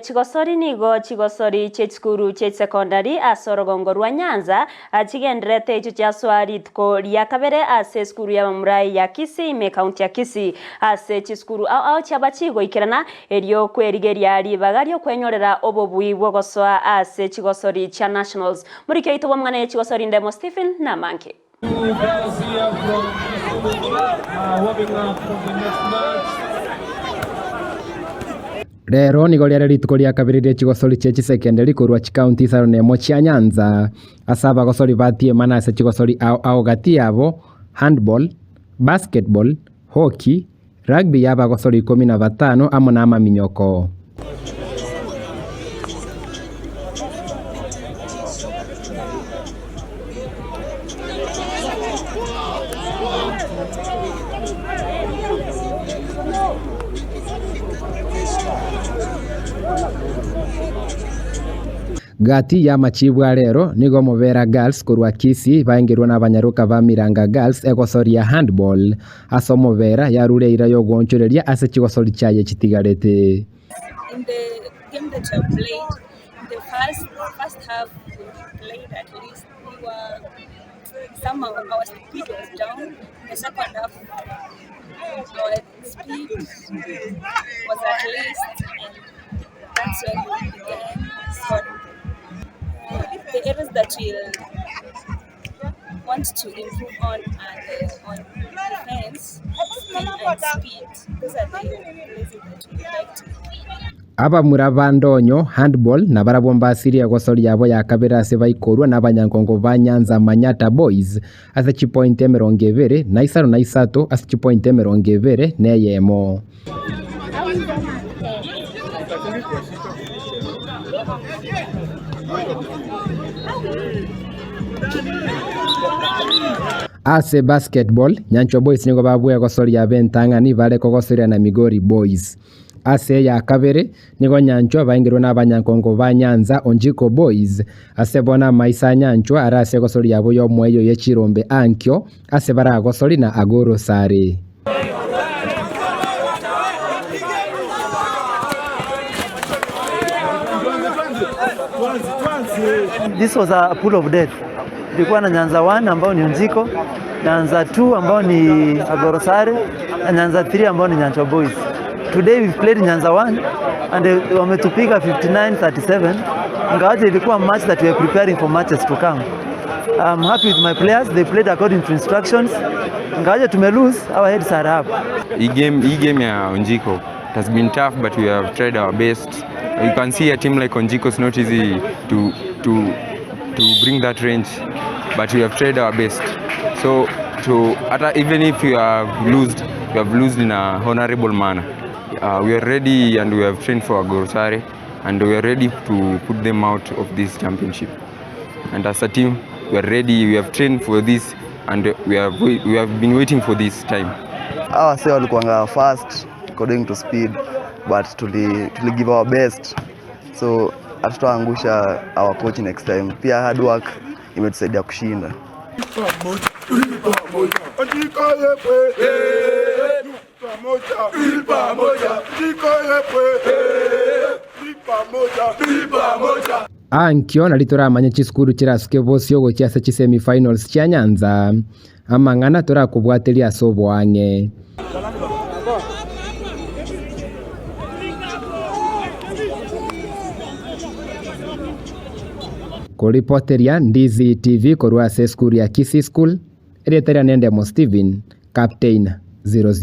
Chigosori nigo chigosori chechikuru chechsekondari asorogongo rwa Nyanza chigenderete icho chiaswari tuko ria kabere ase skuru ya Mamurai ya Kisii me county ya Kisii ase chiskuru ao chiaba chigoikerana erio kwerigeria ribagario kwenyorera obobui bwogosoa ase chigosori cha nationals muri keito bomwana chigosori ndemo Stephen na Manke. Rero nigo ria rituko ria kabiri chigosori chechi secondary kurwa county saro nemo chia Nyanza asaba gosori batie mana ase chigosori ao gati yabo handball, basketball, hockey, rugby yaba gosori 15 amona ama minyoko. Gati ya machibwa rero nigo Movera Girls kurwa Kisii baingirwa n'abanyaruka ba Miranga Girls egosori ya handball aso Movera yarureira yo gonchoreria ase chigosori chaye chitigarete. In the game that I played, the first half we played at least we were somehow our speed was down. The second half our speed was at least, and that's when we began scoring. The areas that we'll want to improve on are on defense and speed. Those are the areas that we like to improve. Aba muravandonyo handball na barabomba siri ya gosori yabo ya kabera se baikorwa n'abanyankongo ba Nyanza Manyata Boys ase chipointe 20 na isaro na isato ase chipointe 20 neyemo. Ase basketball Nyancho Boys nigo babuya gosori ya bentangani bare kogosori na Migori Boys. Ase ya kabere nigo Nyancho baingirwa n'abanyankongo ba Nyanza Onjiko Boys ase bona maisa Nyancho arase gosori yabo yo mweyo yechirombe ankyo ase bara gosori na Agoro Sare. This was a pool of death. Tulikuwa na Nyanza 1 ambao ni Onjiko, Nyanza 2 ambao ni Agoro Sare, na Nyanza 3 ambao ni Nyancho Boys. Today we've played Nyanza 1 and wametupiga 59-37. Ingawaje ilikuwa match that we are preparing for matches to come. I'm happy with my players. They played according to instructions. Ingawaje tume lose, our heads are up. Hii game ya Onjiko, it has been tough but we have tried our best. You can see a team like Onjiko is not easy to bring that range, but we have tried our best. So even if we have lost in a honorable manner. We are ready and we have trained for Agoro Sare and we are ready to put them out of this championship. And as a team, we are ready. We have trained for this and we have been waiting for this time. Our say walikuwa fast according to speed, but tuli give our best. So hatutaangusha our coach next time. Pia hard work imetusaidia kushinda. Ankyo nalituramanya chiskuru chirasuke bosio gochiasa chi semi-finals chia Nyanza amang'ana turakubwatiria sobwange. Kuripoteria Ndizi TV korwa ase skuru ya Kisii School, Yaendelea Ndemo Stephen, Captain 00.